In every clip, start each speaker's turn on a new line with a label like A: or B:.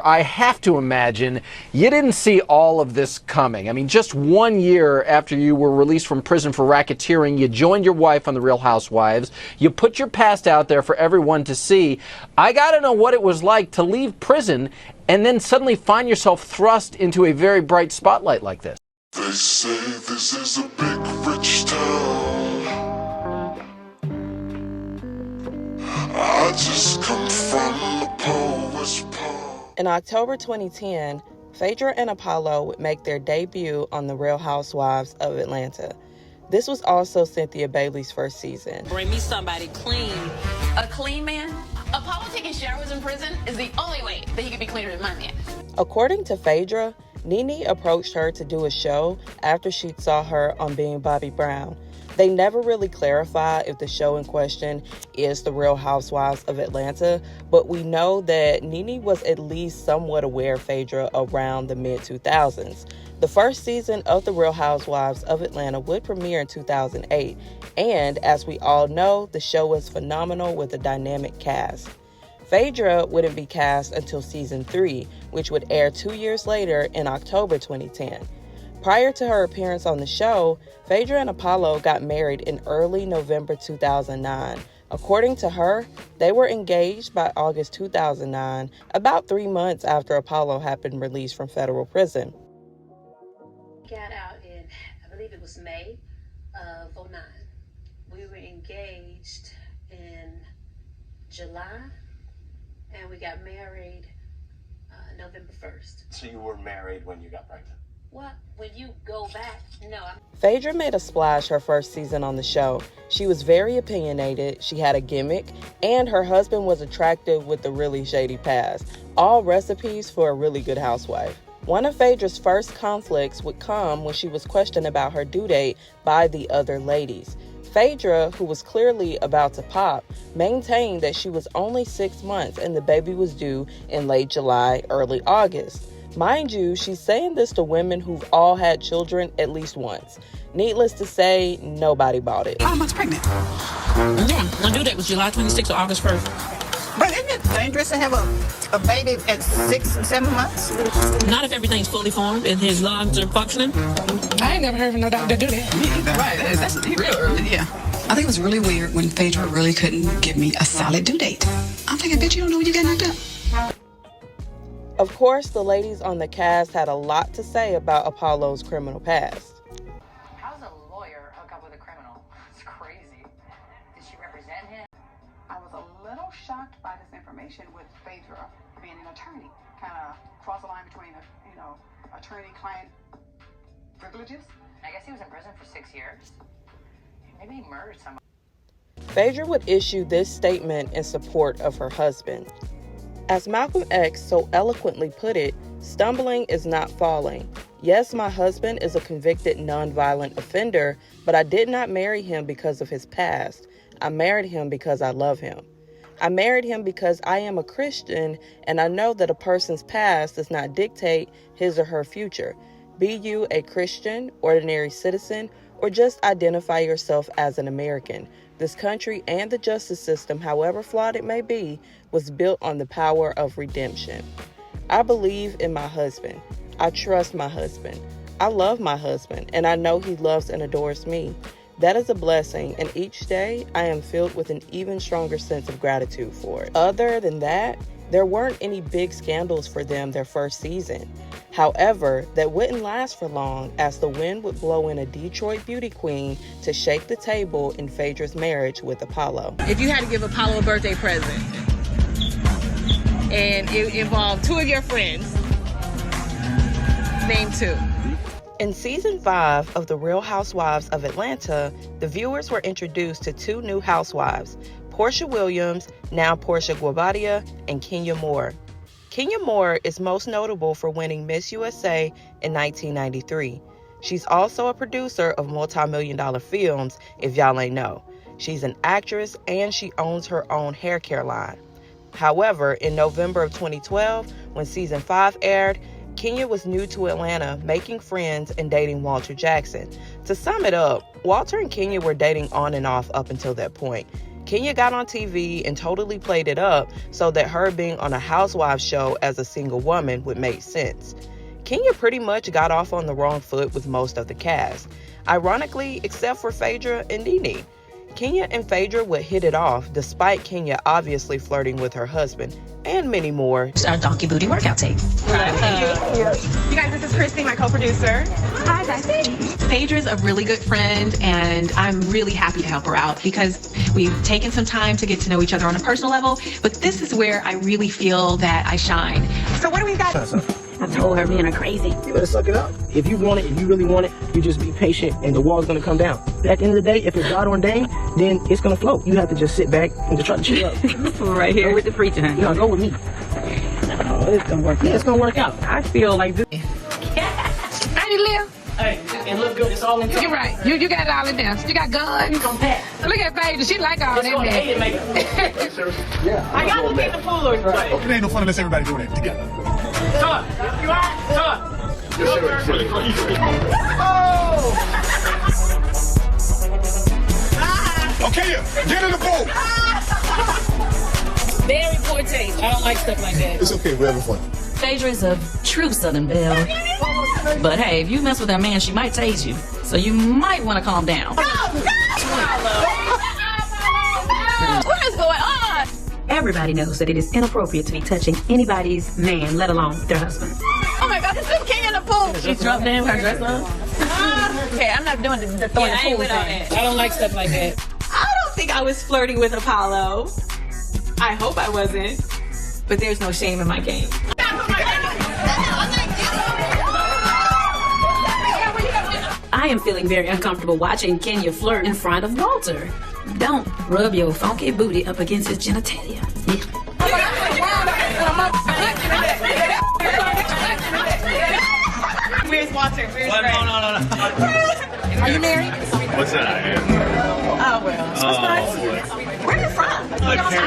A: I have to imagine you didn't see all of this coming. I mean, just 1 year after you were released from prison for racketeering, you joined your wife on The Real Housewives. You put your past out there for everyone to see. I got to know what it was like to leave prison and then suddenly find yourself thrust into a very bright spotlight like this.
B: They say this is a big rich town. I just come from the poorest part.
C: In October 2010, Phaedra and Apollo would make their debut on The Real Housewives of Atlanta. This was also Cynthia Bailey's first season.
D: Bring me somebody clean.
E: A clean man? Apollo taking showers in prison is the only way that he could be cleaner than my man.
C: According to Phaedra, Nene approached her to do a show after she saw her on Being Bobby Brown. They never really clarify if the show in question is The Real Housewives of Atlanta, but we know that Nene was at least somewhat aware of Phaedra around the mid-2000s. The first season of The Real Housewives of Atlanta would premiere in 2008, and as we all know, the show was phenomenal with a dynamic cast. Phaedra wouldn't be cast until season 3, which would air 2 years later in October 2010. Prior to her appearance on the show, Phaedra and Apollo got married in early November 2009. According to her, they were engaged by August 2009, about 3 months after Apollo had been released from federal prison.
F: Got out in, I believe it was May of 2009. We were engaged in July, and we got married November 1st.
G: So you were married when you got pregnant?
F: Well, when you go back, no.
C: Phaedra made a splash her first season on the show. She was very opinionated, she had a gimmick, and her husband was attractive with a really shady past. All recipes for a really good housewife. One of Phaedra's first conflicts would come when she was questioned about her due date by the other ladies. Phaedra, who was clearly about to pop, maintained that she was only 6 months and the baby was due in late July, early August. Mind you, she's saying this to women who've all had children at least once. Needless to say, nobody bought it.
D: 5 months pregnant. Yeah, my due date was July 26th or August 1st.
H: But isn't it dangerous to have a baby at 6 and 7 months?
D: Not if everything's fully formed and his lungs are functioning.
I: I ain't never heard of no doctor do that.
H: Me either. Right, that's real early. Yeah.
I: I think it was really weird when Phaedra really couldn't give me a solid due date. I'm thinking, bitch, you don't know when you got knocked up.
C: Of course, the ladies on the cast had a lot to say about Apollo's criminal past.
J: How's a lawyer hook up with a criminal? It's crazy. Did she represent him?
K: I was a little shocked by this information with Phaedra being an attorney. Kind of cross the line between, attorney-client privileges.
J: I guess he was in prison for 6 years. Maybe he murdered someone.
C: Phaedra would issue this statement in support of her husband. As Malcolm X so eloquently put it, stumbling is not falling. Yes, my husband is a convicted nonviolent offender, but I did not marry him because of his past. I married him because I love him. I married him because I am a Christian and I know that a person's past does not dictate his or her future. Be you a Christian, ordinary citizen, or just identify yourself as an American. This country and the justice system, however flawed it may be, was built on the power of redemption. I believe in my husband. I trust my husband. I love my husband, and I know he loves and adores me. That is a blessing, and each day I am filled with an even stronger sense of gratitude for it. Other than that, there weren't any big scandals for them their first season. However, that wouldn't last for long as the wind would blow in a Detroit beauty queen to shake the table in Phaedra's marriage with Apollo.
L: If you had to give Apollo a birthday present and it involved 2 of your friends, name 2.
C: In season 5 of The Real Housewives of Atlanta, the viewers were introduced to 2 new housewives, Portia Williams, now Portia Guabadia, and Kenya Moore. Kenya Moore is most notable for winning Miss USA in 1993. She's also a producer of multi-million-dollar films, if y'all ain't know. She's an actress and she owns her own hair care line. However, in November of 2012, when season 5 aired, Kenya was new to Atlanta, making friends and dating Walter Jackson. To sum it up, Walter and Kenya were dating on and off up until that point. Kenya got on TV and totally played it up so that her being on a housewives show as a single woman would make sense. Kenya pretty much got off on the wrong foot with most of the cast. Ironically, except for Phaedra and Nida. Kenya and Phaedra would hit it off, despite Kenya obviously flirting with her husband, and many more.
D: It's our donkey booty workout tape.
L: You guys, this is Christy, my co-producer.
D: Hi, guys. Phaedra's a really good friend, and I'm really happy to help her out because we've taken some time to get to know each other on a personal level, but this is where I really feel that I shine.
L: So what do we got?
D: I told her being crazy.
M: You better suck it up. If you want it, if you really want it, you just be patient and the wall's gonna come down. But at the end of the day, if it's God ordained, then it's gonna flow. You have to just sit back and just try to chill up.
D: Right here with the preacher.
M: No, go with me. No, it's gonna work out. Yeah, it's gonna work out. I feel like this.
L: How you live?
M: Hey, and look good. It's all in.
L: You're right. You got it all in there. You got guns. Look at Phaedra. She like all that.
M: Yeah.
L: I got to look at the pool.
B: It ain't no fun unless everybody doing it together.
M: Talk. You all right? Talk.
B: Okay, get in the pool.
D: Very poor taste. I don't like stuff like that.
B: It's okay, we're having fun.
D: Phaedra's a true Southern belle. But hey, if you mess with that man, she might tase you. So you might want to calm down.
L: What is going on?
D: Everybody knows that it is inappropriate to be touching anybody's man, let alone their husband.
L: Oh my God, this is King in the pool.
D: She dropped down her dress on.
L: Okay, I'm not doing the throwing the pool thing.
D: I don't like stuff like that.
L: I don't think I was flirting with Apollo. I hope I wasn't. But there's no shame in my game.
D: I am feeling very uncomfortable watching Kenya flirt in front of Walter. Don't rub your funky booty up against his genitalia.
L: Where's Walter? Where's
G: What?
L: Ray?
G: No.
L: Are you married?
G: What's that? I am.
L: Oh, well. So nice. Where are you from? Thailand.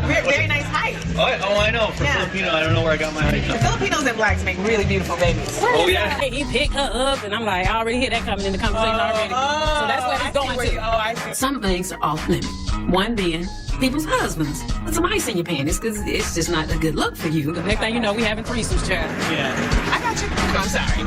L: Very nice height.
G: Oh, I know. For Filipino, I don't know where I got my height.
L: The Filipinos and blacks make really beautiful babies.
G: Oh, yeah.
D: He picked her up, and I'm like, I already hear that coming in the conversation already. So that's where it's going to.
L: Oh, I see.
D: Some things are off limits. One being people's husbands. Put some ice in your panties because it's just not a good look for you. The next thing you know, we having threesomes, child.
G: Yeah.
L: I got you. I'm sorry.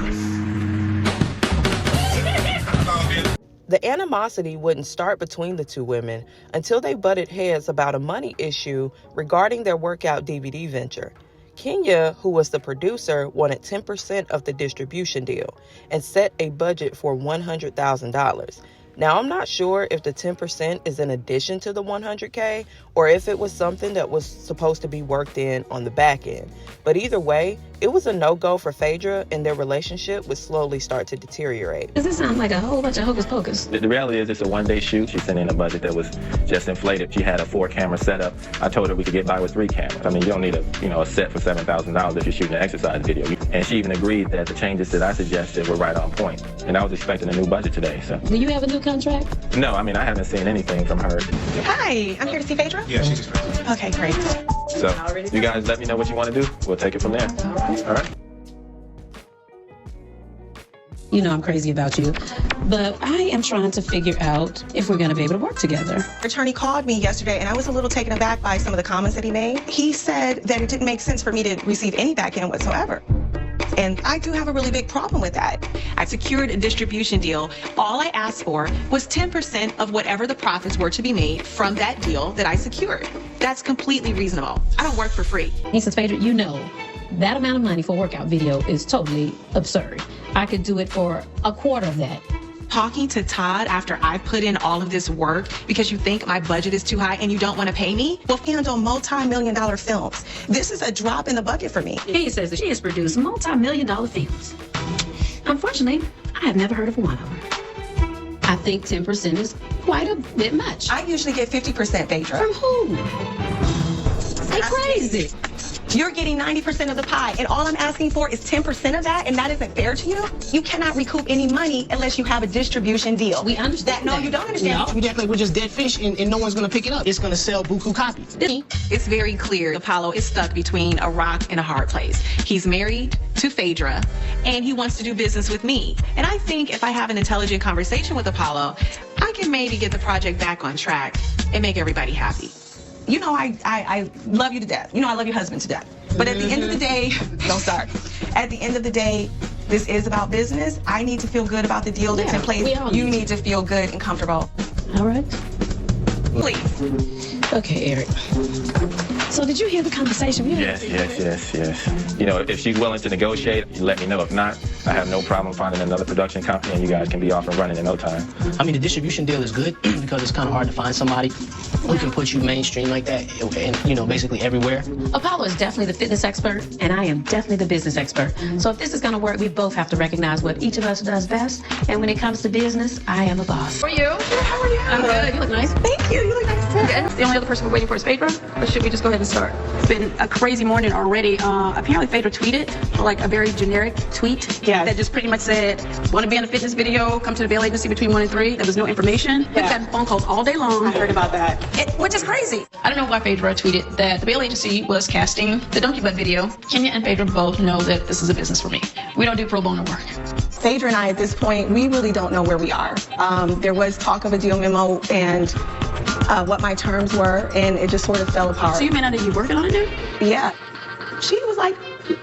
C: The animosity wouldn't start between the two women until they butted heads about a money issue regarding their workout DVD venture. Kenya, who was the producer, wanted 10% of the distribution deal and set a budget for $100,000. Now, I'm not sure if the 10% is in addition to the $100K or if it was something that was supposed to be worked in on the back end. But either way, it was a no-go for Phaedra, and their relationship would slowly start to deteriorate.
D: Does this sound like a whole bunch of hocus pocus?
N: The reality is it's a one-day shoot. She sent in a budget that was just inflated. She had a 4-camera setup. I told her we could get by with 3 cameras. I mean, you don't need a set for $7,000 if you're shooting an exercise video. And she even agreed that the changes that I suggested were right on point. And I was expecting a new budget today, so.
D: Do you have a new contract?
N: No, I mean, I haven't seen anything from her.
L: Hi, I'm here to see Phaedra.
B: Yeah, she's expecting.
L: Okay, great.
N: So, you guys let me know what you want to do. We'll take it from there. All right?
D: You know I'm crazy about you, but I am trying to figure out if we're going to be able to work together.
O: Attorney called me yesterday, and I was a little taken aback by some of the comments that he made. He said that it didn't make sense for me to receive any back end whatsoever. And I do have a really big problem with that.
P: I secured a distribution deal. All I asked for was 10% of whatever the profits were to be made from that deal that I secured. That's completely reasonable. I don't work for free.
D: He says, Phaedra, you know, that amount of money for a workout video is totally absurd. I could do it for a quarter of that.
P: Talking to Todd after I put in all of this work because you think my budget is too high and you don't want to pay me?
O: Well, handle multi-million-dollar films. This is a drop in the bucket for me.
D: He says that she has produced multi-million-dollar films. Unfortunately, I have never heard of one of them. I think 10% is quite a bit much.
O: I usually get 50%, Phaedra.
D: From who? They crazy.
O: You're getting 90% of the pie, and all I'm asking for is 10% of that, and that isn't fair to you? You cannot recoup any money unless you have a distribution deal.
M: We understand
O: that. No, you don't understand.
M: No. We act like we're just dead fish, and no one's going to pick it up. It's going to sell buku copies.
P: It's very clear Apollo is stuck between a rock and a hard place. He's married to Phaedra, and he wants to do business with me. And I think if I have an intelligent conversation with Apollo, I can maybe get the project back on track and make everybody happy. You know, I love you to death. You know, I love your husband to death. But at the end of the day, don't start. At the end of the day, this is about business. I need to feel good about the deal that's in place. You need to feel good and comfortable.
Q: All right.
P: Please.
Q: Okay, Eric. So did you hear the conversation?
N: Yes. You know, if she's willing to negotiate, you let me know. If not, I have no problem finding another production company, and you guys can be off and running in no time.
M: I mean, the distribution deal is good because it's kind of hard to find somebody who can put you mainstream like that, and you know, basically everywhere.
Q: Apollo is definitely the fitness expert, and I am definitely the business expert. So if this is going to work, we both have to recognize what each of us does best. And when it comes to business, I am a boss.
E: How are you?
Q: How are you? I'm good. You look nice.
O: Thank you. You look nice too.
E: And the only other person we're waiting for is Phaedra, or should we just go ahead and start? It's been a crazy morning already. Apparently Phaedra tweeted, like a very generic tweet that just pretty much said, want to be in a fitness video, come to the bail agency between 1 and 3. There was no information. We've gotten phone calls all day long.
O: I heard about that.
E: Which is crazy. I don't know why Phaedra tweeted that the bail agency was casting the Donkey Butt video. Kenya and Phaedra both know that this is a business for me. We don't do pro bono work.
O: Phaedra and I, at this point, we really don't know where we are. There was talk of a deal memo and what my terms were, and it just sort of fell apart.
E: So you may not be working on it now?
O: Yeah. She was like,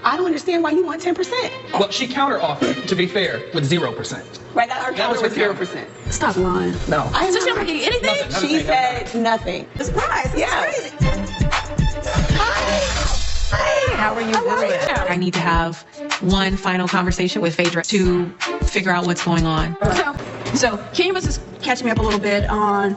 O: I don't understand why you want 10%.
R: Well, she counter-offered, to be fair, with 0%.
O: Right, our counter was 0%.
E: Stop lying.
R: No.
O: I
E: So she's not getting anything?
R: Nothing.
O: She said nothing.
E: Surprise.
O: Yeah.
E: Crazy.
O: Hi.
P: How are you doing? I need to have one final conversation with Phaedra to figure out what's going on.
E: So Kenya was just catching me up a little bit on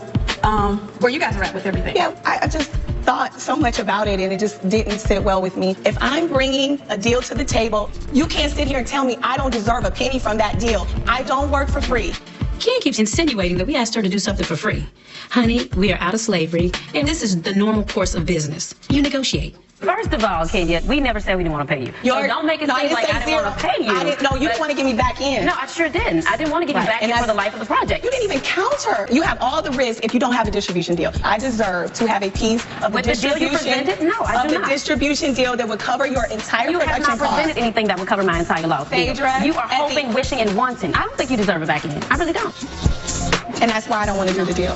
E: where you guys are at with everything.
O: Yeah, I just thought so much about it, and it just didn't sit well with me. If I'm bringing a deal to the table, you can't sit here and tell me I don't deserve a penny from that deal. I don't work for free.
Q: Kenya keeps insinuating that we asked her to do something for free. Honey, we are out of slavery, and this is the normal course of business. You negotiate.
S: First of all, Kenya, we never said we didn't want to pay you. So don't make it seem like I didn't want to pay you.
O: I didn't. No, you didn't want to get me back in.
S: No, I sure didn't. I didn't want to get you back in for the life of the project.
O: You didn't even counter. You have all the risk if you don't have a distribution deal. I deserve to have a piece of the distribution
S: deal you presented? No, I do not.
O: Distribution deal that would cover your entire
S: you
O: production
S: have not presented anything that would cover my entire loss.
O: Phaedra,
S: you are hoping, wishing, and wanting. I don't think you deserve it back in. I really don't.
O: And that's why I don't want to do the deal.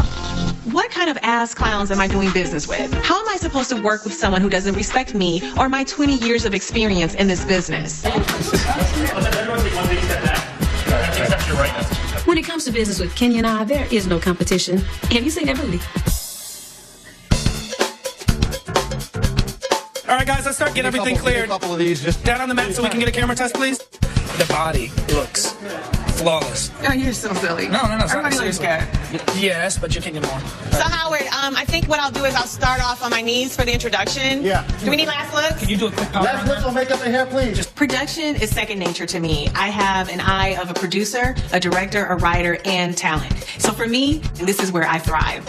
P: What kind of ass clowns am I doing business with? How am I supposed to work with someone who doesn't respect me or my 20 years of experience in this business?
Q: When it comes to business with Kenya and I, there is no competition. Have you seen that movie?
R: All right, guys, let's start getting everything cleared.
T: A couple of these, just
R: down on the mat so we can get a camera test, please. The body looks flawless.
P: Oh, you're so silly.
R: No,
P: Everybody looks good.
R: Yes, but you're thinking more.
O: So Howard, I think what I'll do is I'll start off on my knees for the introduction.
T: Yeah.
O: Do we need last looks?
R: Can you do a quick power?
T: last looks on makeup and hair, please.
P: Production is second nature to me. I have an eye of a producer, a director, a writer, and talent. So for me, this is where I thrive.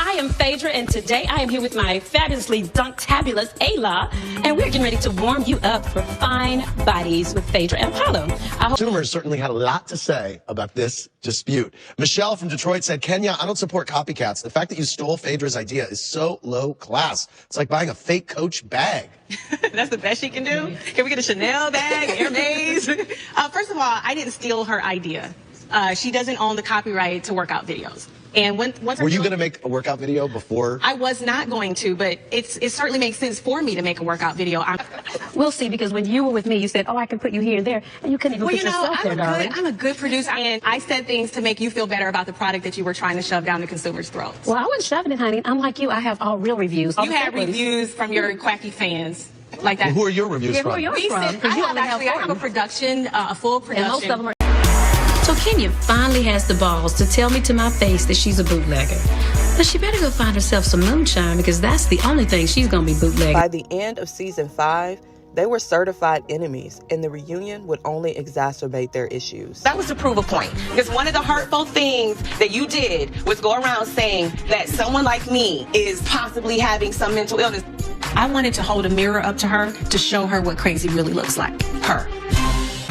Q: I am Phaedra, and today I am here with my fabulously dunktabulous Ayla, and we're getting ready to warm you up for fine bodies with Phaedra and Apollo.
T: Consumers certainly had a lot to say about this dispute. Michelle from Detroit said, Kenya, I don't support copycats. The fact that you stole Phaedra's idea is so low class. It's like buying a fake Coach bag.
O: That's the best she can do? Can we get a Chanel bag, Hermes? First of all, I didn't steal her idea. She doesn't own the copyright to workout videos. And once
T: were you going to make a workout video before?
O: I was not going to, but it certainly makes sense for me to make a workout video.
Q: We'll see, because when you were with me, you said, oh, I can put you here and there, and you couldn't even put yourself there, darling.
O: I'm a good producer, and I said things to make you feel better about the product that you were trying to shove down the consumers' throats.
Q: Well, I wasn't shoving it, honey. Unlike you, I have all real reviews.
O: You had reviews from your quacky fans. Like that.
T: Well, who are your reviews from?
Q: Who are yours from?
O: I have a production, a full production.
Q: And most of them are. So Kenya finally has the balls to tell me to my face that she's a bootlegger. But she better go find herself some moonshine, because that's the only thing she's going to be bootlegging.
C: By the end of season 5, they were certified enemies, and the reunion would only exacerbate their issues.
O: That was to prove a point. Because one of the hurtful things that you did was go around saying that someone like me is possibly having some mental illness.
P: I wanted to hold a mirror up to her to show her what crazy really looks like. Her.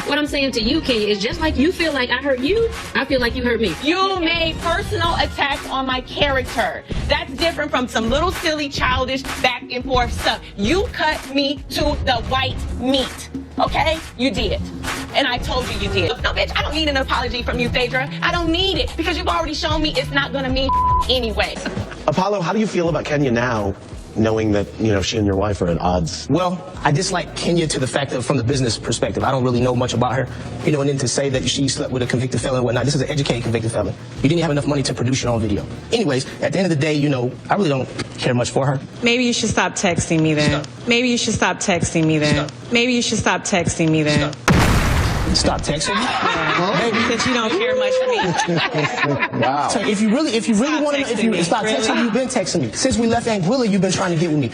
Q: What I'm saying to you, Kenya, is just like you feel like I hurt you, I feel like you hurt me.
O: You made personal attacks on my character. That's different from some little silly, childish, back and forth stuff. You cut me to the white meat. Okay? You did. And I told you did. No, bitch, I don't need an apology from you, Phaedra. I don't need it because you've already shown me it's not gonna mean anyway.
T: Apollo, how do you feel about Kenya now, knowing that, you know, she and your wife are at odds?
M: Well, I dislike Kenya to the fact that from the business perspective, I don't really know much about her. You know, and then to say that she slept with a convicted felon and whatnot, this is an educated convicted felon. You didn't have enough money to produce your own video. Anyways, at the end of the day, you know, I really don't care much for her.
L: Maybe you should stop texting me then. Maybe you should stop texting me then. Maybe you should stop texting me then.
M: Stop texting me?
L: Maybe that you don't care much for me.
M: Wow. So if you really want to, if you stop texting me, you've been texting me. Since we left Anguilla, you've been trying to get with me.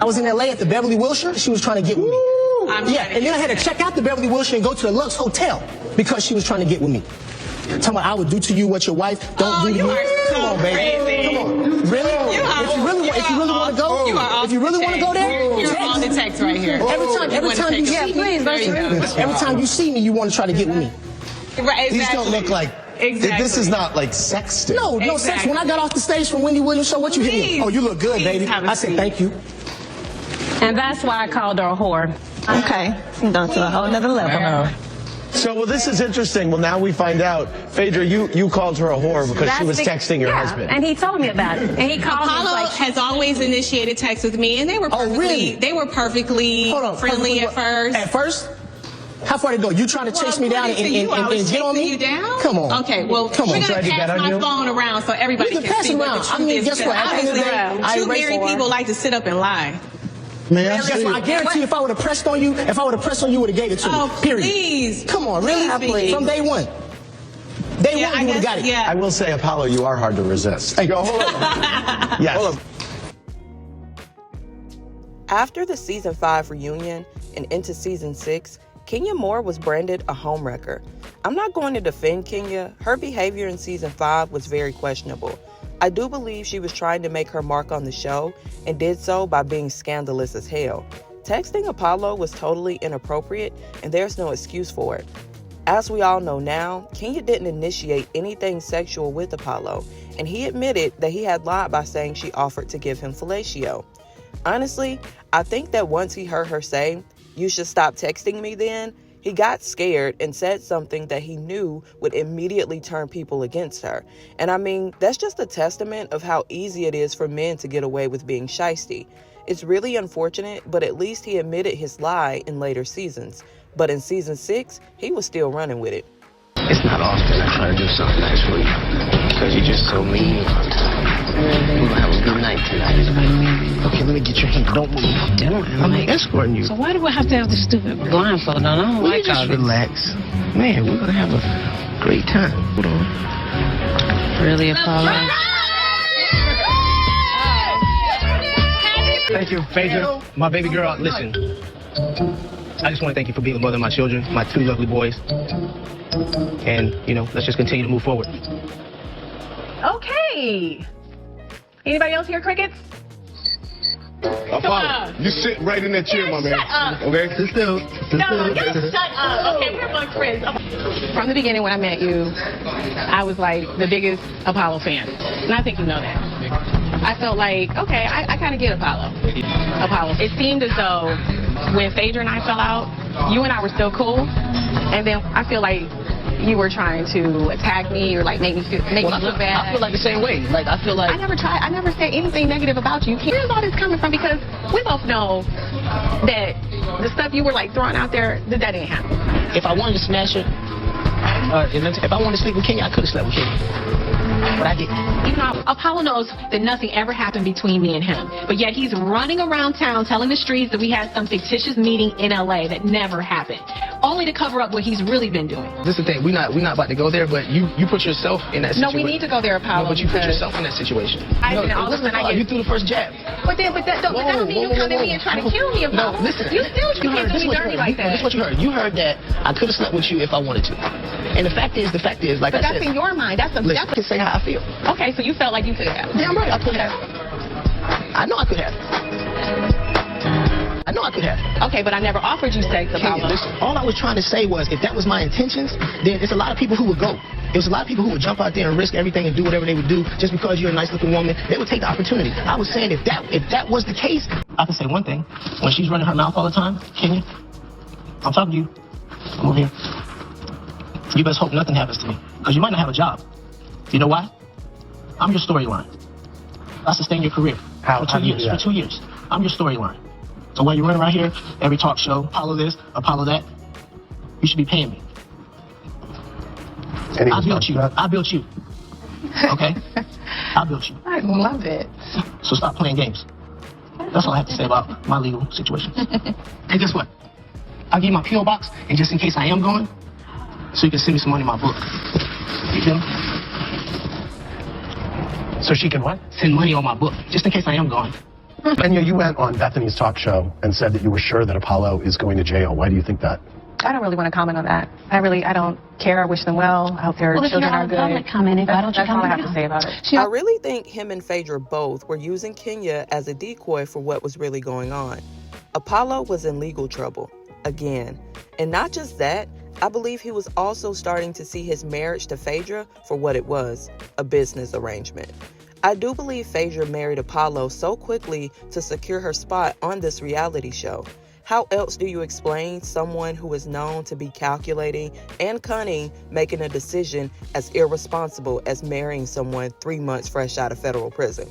M: I was in LA at the Beverly Wilshire. She was trying to get with me. Yeah, and then I had to check out the Beverly Wilshire and go to the Lux Hotel because she was trying to get with me. Talking about I would do to you what your wife don't do to me. Come on, baby. Come on. Really? If you really want to go, if you really want to go there,
L: you're on the text right here.
M: Every time you see me, every time you see me, you want to try to get with me.
L: Right, exactly.
T: These don't look like.
L: Exactly.
T: This is not like sexting.
M: No sex. When I got off the stage from Wendy Williams show, what you hit me? Oh, you look good, baby. I said thank you.
S: And that's why I called her a whore.
O: Okay. I'm going to a whole nother level.
T: So, well, this is interesting. Well, now we find out. Phaedra, you called her a whore because she was texting your husband.
S: And he told me about it. And he called
P: Apollo has always initiated texts with me, and they were perfectly, they were perfectly friendly at first.
M: At first? How far did it go? You trying to chase me down and get on me?
P: You down?
M: Come on.
P: Okay, well,
M: come on.
P: we're going to pass my phone around so everybody can see what the truth is.
M: Guess what?
P: Obviously, two married people like to sit up and lie.
M: I guarantee if I would have pressed on you, you would have gave it to me. Period.
P: Please.
M: Come on, really?
P: Please.
M: From day one. Day one, you would have got it.
T: I will say, Apollo, you are hard to resist. Hey, go, hold on. Yes. Hold on.
C: After the season 5 reunion and into season 6, Kenya Moore was branded a homewrecker. I'm not going to defend Kenya. Her behavior in season 5 was very questionable. I do believe she was trying to make her mark on the show and did so by being scandalous as hell. Texting Apollo was totally inappropriate and there's no excuse for it. As we all know now, Kenya didn't initiate anything sexual with Apollo, and he admitted that he had lied by saying she offered to give him fellatio. Honestly, I think that once he heard her say, "You should stop texting me then," he got scared and said something that he knew would immediately turn people against her. And I mean, that's just a testament of how easy it is for men to get away with being shysty. It's really unfortunate, but at least he admitted his lie in later seasons. But in season 6, he was still running with it.
M: It's not often I try to do something nice for you, because you're just so mean all the time. We're gonna have a good night tonight. Okay, let me get your hand. Don't move. I'm escorting you.
S: So why do I have to have this stupid blindfold on? I don't like all this.
M: Just relax. Man, we're gonna have a great time. Hold on.
S: Really, Apollo?
M: Thank you, Phaedra. My baby girl, listen. I just want to thank you for being the mother of my children, my 2 lovely boys. And, you know, let's just continue to move forward.
L: Okay. Anybody else hear crickets?
B: Apollo, you sit right in that chair, my man.
L: Shut up.
B: Okay?
M: Sit still.
L: No, you shut up. Okay, we're among friends. From the beginning when I met you, I was like the biggest Apollo fan. And I think you know that. I felt like, okay, I kind of get Apollo. It seemed as though when Phaedra and I fell out, you and I were still cool. And then I feel like you were trying to attack me or like make me look bad.
M: I feel like the same way. Like I feel like
L: I never said anything negative about you. Where's all this coming from? Because we both know that the stuff you were like throwing out there, that didn't happen.
M: if I wanted to smash her, if I wanted to sleep with Kenya, I could have slept with Kenya. But I didn't.
D: You know, Apollo knows that nothing ever happened between me and him. But yet he's running around town telling the streets that we had some fictitious meeting in LA that never happened. Only to cover up what he's really been doing.
M: This is the thing. We're not about to go there, but you put yourself in that situation.
L: No, we need to go there, Apollo.
M: No, but you put yourself in that situation. You threw the first jab.
L: But that don't mean you come at me and try to kill me, Apollo.
M: No, listen.
L: You still can't do me dirty like that.
M: This is what you heard. You heard that I could have slept with you if I wanted to. And the fact is, like
L: but
M: I said.
L: But that's in your mind.
M: Listen, I can say how I feel.
L: Okay, so you felt like you could have.
M: Damn right, I could have. I know I could have. know I could have.
L: Okay, but I never offered you sex, Apollo.
M: Listen, all I was trying to say was, if that was my intentions, then there's a lot of people who would go. There's a lot of people who would jump out there and risk everything and do whatever they would do just because you're a nice-looking woman. They would take the opportunity. I was saying if that was the case, I can say one thing. When she's running her mouth all the time, Kenya, I'm talking to you. I'm over here. You best hope nothing happens to me, because you might not have a job. You know why? I'm your storyline. I sustained your career for 2 years. For 2 years, I'm your storyline. So while you're running around here, every talk show, Apollo this, Apollo that, you should be paying me. I built you. I built you. Okay? I built you.
L: I love it.
M: So stop playing games. That's all I have to say about my legal situation. And guess what? I'll give you my P.O. box, and just in case I am going, so you can send me some money in my book. You feel me?
T: So she can what?
M: Send money on my book, just in case I am gone.
T: And you went on Bethany's talk show and said that you were sure that Apollo is going to jail. Why do you think that?
L: I don't really want to comment on that. I don't care. I wish them well. I hope their children are good.
S: Public commenting, why don't you
L: That's all I have to say about it.
C: I really think him and Phaedra both were using Kenya as a decoy for what was really going on. Apollo was in legal trouble, again. And not just that, I believe he was also starting to see his marriage to Phaedra for what it was, a business arrangement. I do believe Phaedra married Apollo so quickly to secure her spot on this reality show. How else do you explain someone who is known to be calculating and cunning making a decision as irresponsible as marrying someone 3 months fresh out of federal prison?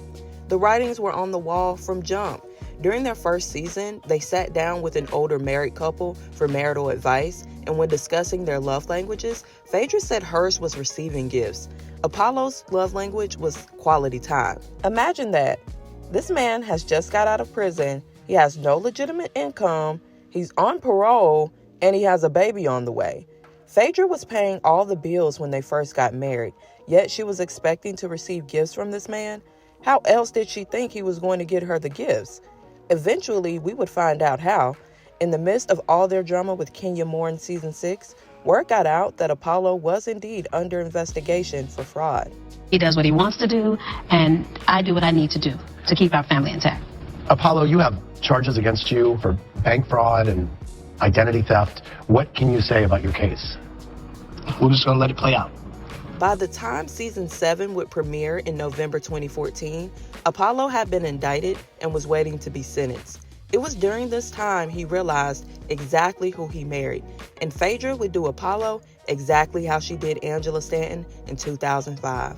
C: The writings were on the wall from jump. During their first season, they sat down with an older married couple for marital advice, and when discussing their love languages, Phaedra said hers was receiving gifts. Apollo's love language was quality time. Imagine that. This man has just got out of prison. He has no legitimate income, he's on parole, and he has a baby on the way. Phaedra was paying all the bills when they first got married, yet she was expecting to receive gifts from this man. How else did she think he was going to get her the gifts? Eventually, we would find out how. In the midst of all their drama with Kenya Moore in season 6, word got out that Apollo was indeed under investigation for fraud.
S: He does what he wants to do, and I do what I need to do to keep our family intact.
T: Apollo, you have charges against you for bank fraud and identity theft. What can you say about your case?
M: We're just going to let it play out.
C: By the time season 7 would premiere in November 2014, Apollo had been indicted and was waiting to be sentenced. It was during this time he realized exactly who he married, and Phaedra would do Apollo exactly how she did Angela Stanton in 2005.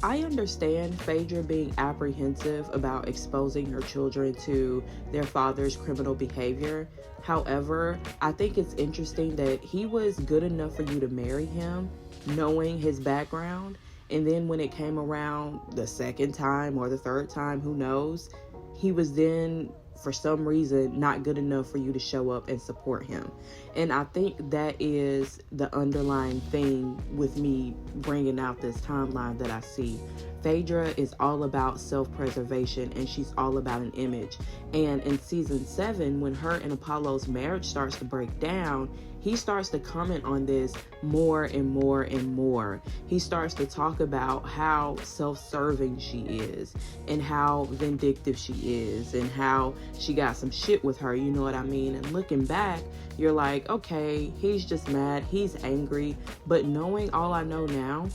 C: I understand Phaedra being apprehensive about exposing her children to their father's criminal behavior. However, I think it's interesting that he was good enough for you to marry him, knowing his background, and then when it came around the second time or the third time, who knows, he was then, for some reason, not good enough for you to show up and support him. And I think that is the underlying thing with me bringing out this timeline that I see. Phaedra is all about self-preservation, and she's all about an image. And in season 7, when her and Apollo's marriage starts to break down, he starts to comment on this more and more and more. He starts to talk about how self-serving she is and how vindictive she is and how she got some shit with her, you know what I mean? And looking back, you're like, okay, he's just mad, he's angry. But knowing all I know now,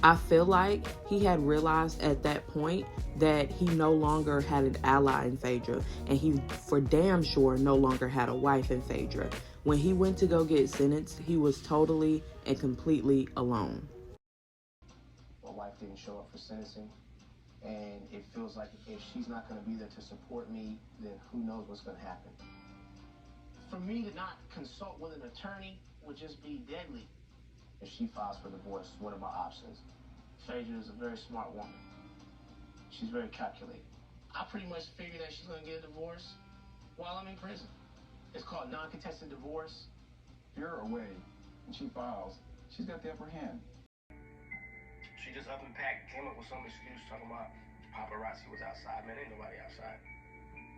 C: I feel like he had realized at that point that he no longer had an ally in Phaedra, and he for damn sure no longer had a wife in Phaedra. When he went to go get sentenced, he was totally and completely alone.
M: My wife didn't show up for sentencing, and it feels like if she's not going to be there to support me, then who knows what's going to happen. For me to not consult with an attorney would just be deadly. If she files for divorce, what are my options? Phaedra is a very smart woman. She's very calculated. I pretty much figured that she's going to get a divorce while I'm in prison. It's called non-contested divorce.
U: If you're away and she files, she's got the upper hand.
M: She just up and packed, came up with some excuse talking about paparazzi was outside. Man, ain't nobody outside.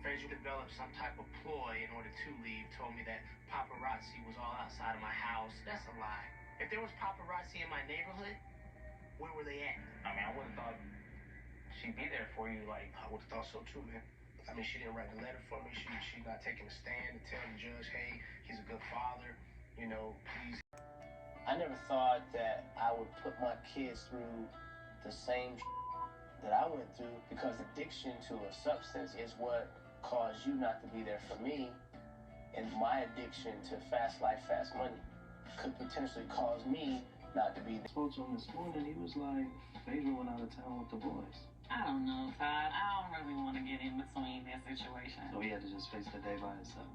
M: Phaedra developed some type of ploy in order to leave, told me that paparazzi was all outside of my house. That's a lie. If there was paparazzi in my neighborhood, where were they at? I mean, I would have thought she'd be there for you. Like, I would have thought so too, man.
A: I mean, she didn't write a letter for me. She not taking a stand to tell the judge, hey, he's a good father, you know, please. I never thought that I would put my kids through the same that I went through, because addiction to a substance is what caused you not to be there for me, and my addiction to fast life, fast money could potentially cause me not to be there. I spoke to him this morning, he was like, Phaedra went out of town with the boys.
V: I don't know, Todd. I don't really want to get in between that situation.
A: So he had to just face the day by himself.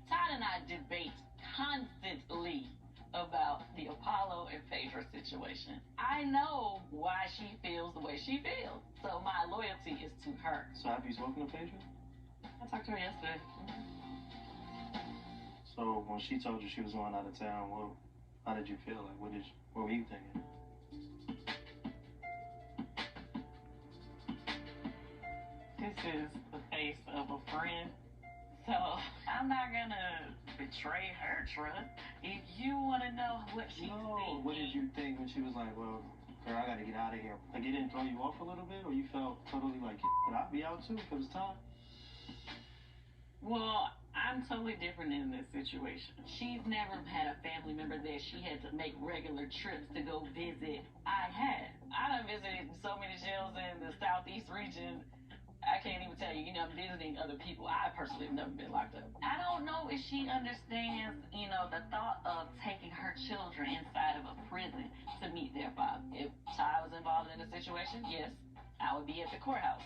V: Todd and I debate constantly about the Apollo and Phaedra situation. I know why she feels the way she feels, so my loyalty is to her.
A: So have you spoken to Phaedra?
V: I talked to her yesterday.
A: So when she told you she was going out of town, how did you feel? Like, what were you thinking?
V: This is the face of a friend, so I'm not gonna betray her trust. If you want to know what she thinks.
A: What did you think when she was like, well, girl, I gotta get out of here? Like, it didn't throw you off a little bit, or you felt totally like, could I be out too if it was time?
V: Well, I'm totally different in this situation. She's never had a family member that she had to make regular trips to go visit. I had. I done visited so many jails in the Southeast region. I can't even tell you, I'm visiting other people. I personally have never been locked up. I don't know if she understands, the thought of taking her children inside of a prison to meet their father. If Ty was involved in the situation, yes, I would be at the courthouse.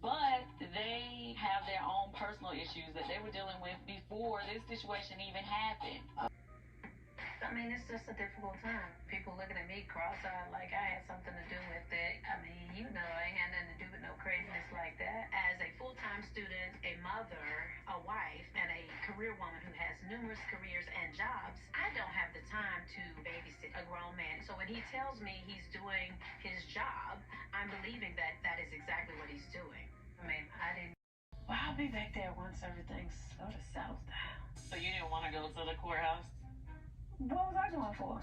V: But they have their own personal issues that they were dealing with before this situation even happened.
F: I mean, it's just a difficult time. People looking at me cross-eyed like I had something to do with it. I mean, I ain't had nothing to do with no craziness like that. As a full-time student, a mother, a wife, and a career woman who has numerous careers and jobs, I don't have the time to babysit a grown man. So when he tells me he's doing his job, I'm believing that that is exactly what he's doing. I mean, I didn't...
V: Well, I'll be back there once everything sort of settles down. So you didn't want to go to the courthouse?
F: What was I going for?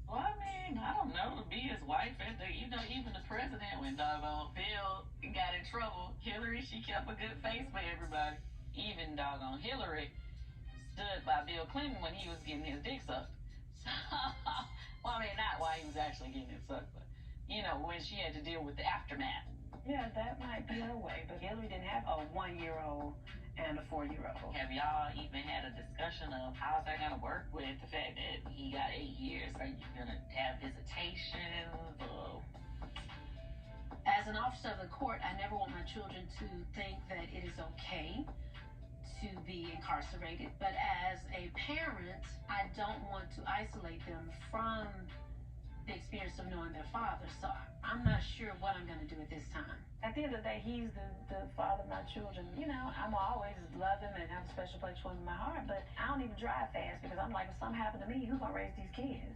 V: Well, I mean, I don't know, to be his wife, and even the president, when doggone Bill got in trouble, Hillary, she kept a good face for everybody. Even doggone Hillary stood by Bill Clinton when he was getting his dick sucked. So, well, I mean, not while he was actually getting it sucked, but, when she had to deal with the aftermath.
F: Yeah, that might be her way, but Hillary didn't have a 1-year-old and a 4-year-old.
V: Have y'all even had a discussion of how's that going to work with the fact that he got 8 years? Are you going to have visitations? Or...
F: As an officer of the court, I never want my children to think that it is okay to be incarcerated. But as a parent, I don't want to isolate them from the experience of knowing their father. So I'm not sure what I'm going to do at this time. At the end of the day, he's the father of my children. I'm always love him and have a special place for him in my heart, but I don't even drive fast because I'm like, if something happened to me, who's going to raise these kids?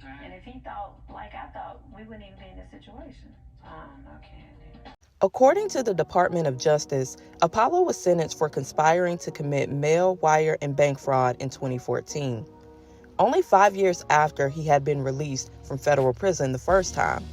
F: Right. And if he thought like I thought, we wouldn't even be in this situation. I don't know, Candy.
C: According to the Department of Justice, Apollo was sentenced for conspiring to commit mail, wire, and bank fraud in 2014. Only 5 years after he had been released from federal prison the first time.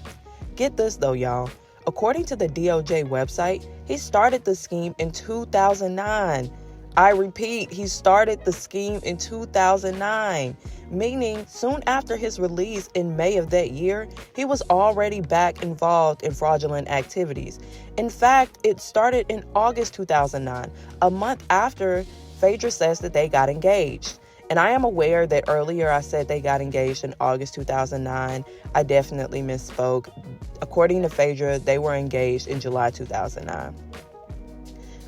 C: Get this though, y'all. According to the DOJ website, he started the scheme in 2009. I repeat, he started the scheme in 2009, meaning soon after his release in May of that year, he was already back involved in fraudulent activities. In fact, it started in August 2009, a month after Phaedra says that they got engaged. And I am aware that earlier I said they got engaged in August 2009. I definitely misspoke. According to Phaedra, they were engaged in July 2009.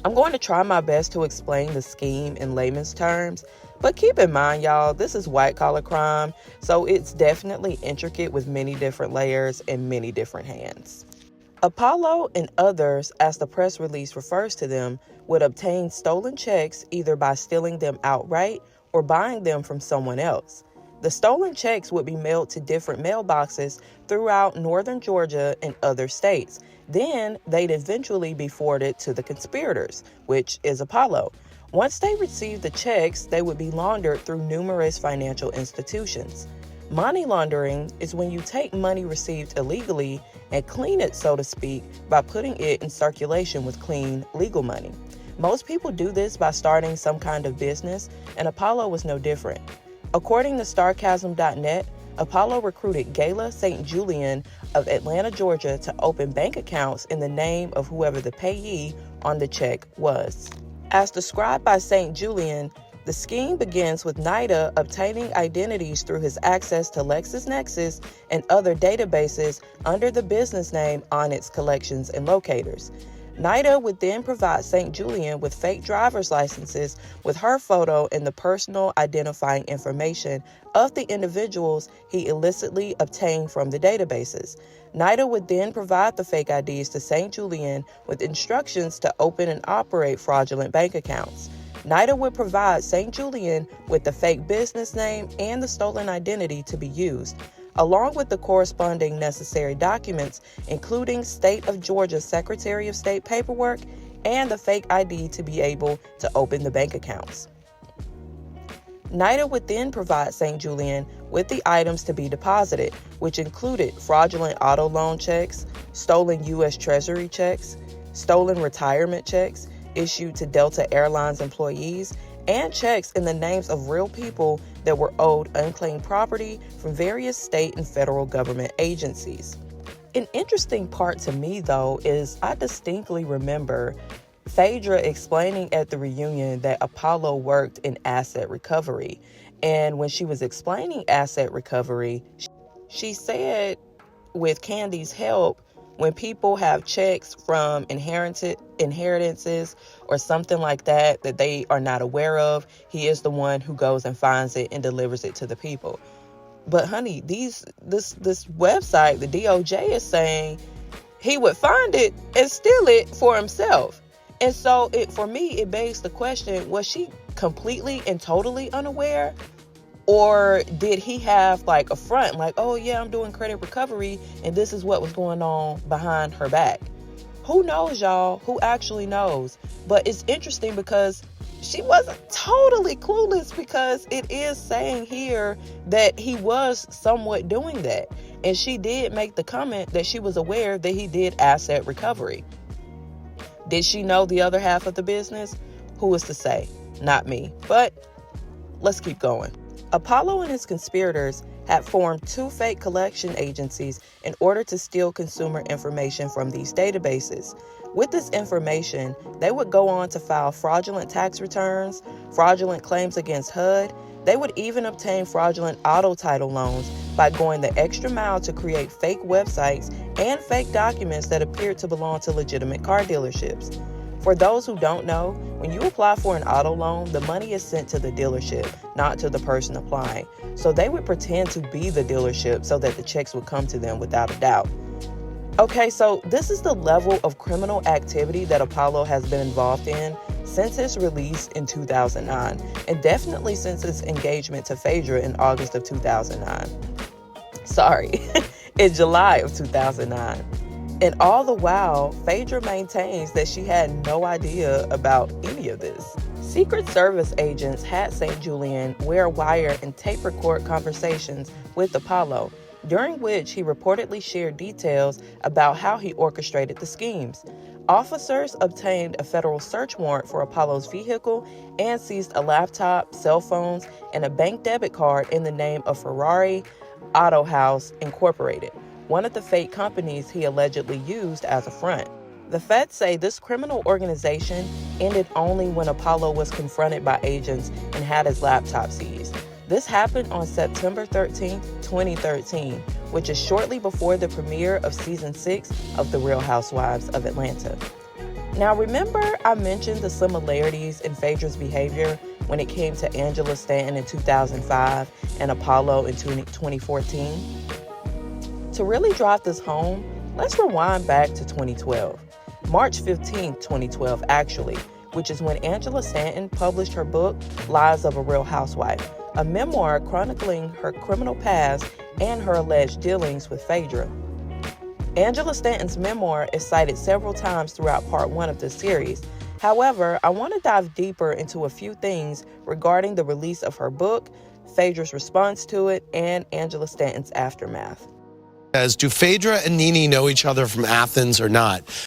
C: I'm going to try my best to explain the scheme in layman's terms, but keep in mind, y'all, this is white-collar crime, so it's definitely intricate with many different layers and many different hands. Apollo and others, as the press release refers to them, would obtain stolen checks either by stealing them outright or buying them from someone else. The stolen checks would be mailed to different mailboxes throughout northern Georgia and other states. Then they'd eventually be forwarded to the conspirators, which is Apollo. Once they received the checks, they would be laundered through numerous financial institutions. Money laundering is when you take money received illegally and clean it, so to speak, by putting it in circulation with clean, legal money. Most people do this by starting some kind of business, and Apollo was no different. According to Starcasm.net, Apollo recruited Gayla St. Julian of Atlanta, Georgia, to open bank accounts in the name of whoever the payee on the check was. As described by St. Julian, the scheme begins with Nida obtaining identities through his access to LexisNexis and other databases under the business name Onyx Collections and Locators. Nida would then provide St. Julian with fake driver's licenses with her photo and the personal identifying information of the individuals he illicitly obtained from the databases. Nida would then provide the fake IDs to St. Julian with instructions to open and operate fraudulent bank accounts. Nida would provide St. Julian with the fake business name and the stolen identity to be used, along with the corresponding necessary documents, including State of Georgia Secretary of State paperwork and the fake ID to be able to open the bank accounts. Nida would then provide St. Julian with the items to be deposited, which included fraudulent auto loan checks, stolen U.S. Treasury checks, stolen retirement checks issued to Delta Airlines employees, and checks in the names of real people that were owed unclaimed property from various state and federal government agencies. An interesting part to me, though, is I distinctly remember Phaedra explaining at the reunion that Apollo worked in asset recovery. And when she was explaining asset recovery, she said with Candy's help, when people have checks from inheritances or something like that that they are not aware of, he is the one who goes and finds it and delivers it to the people. But honey, this website, the DOJ, is saying he would find it and steal it for himself. And so for me, it begs the question, was she completely and totally unaware? Or did he have like a front, like, oh yeah, I'm doing credit recovery and this is what was going on behind her back? Who knows, y'all? Who actually knows? But it's interesting because she wasn't totally clueless, because it is saying here that he was somewhat doing that. And she did make the comment that she was aware that he did asset recovery. Did she know the other half of the business? Who is to say? Not me. But let's keep going. Apollo and his conspirators had formed 2 fake collection agencies in order to steal consumer information from these databases. With this information, they would go on to file fraudulent tax returns, fraudulent claims against HUD. They would even obtain fraudulent auto title loans by going the extra mile to create fake websites and fake documents that appeared to belong to legitimate car dealerships. For those who don't know, when you apply for an auto loan, the money is sent to the dealership, not to the person applying. So they would pretend to be the dealership so that the checks would come to them without a doubt. Okay, so this is the level of criminal activity that Apollo has been involved in since its release in 2009, and definitely since its engagement to Phaedra in August of 2009. In July of 2009. And all the while, Phaedra maintains that she had no idea about any of this. Secret Service agents had St. Julian wear wire and tape record conversations with Apollo, during which he reportedly shared details about how he orchestrated the schemes. Officers obtained a federal search warrant for Apollo's vehicle and seized a laptop, cell phones, and a bank debit card in the name of Ferrari Auto House Incorporated, one of the fake companies he allegedly used as a front. The feds say this criminal organization ended only when Apollo was confronted by agents and had his laptop seized. This happened on September 13, 2013, which is shortly before the premiere of season 6 of The Real Housewives of Atlanta. Now, remember I mentioned the similarities in Phaedra's behavior when it came to Angela Stanton in 2005 and Apollo in 2014? To really drive this home, let's rewind back to 2012. March 15, 2012, actually, which is when Angela Stanton published her book, Lies of a Real Housewife, a memoir chronicling her criminal past and her alleged dealings with Phaedra. Angela Stanton's memoir is cited several times throughout part 1 of this series. However, I want to dive deeper into a few things regarding the release of her book, Phaedra's response to it, and Angela Stanton's aftermath.
T: Do Phaedra and Nene know each other from Athens or not?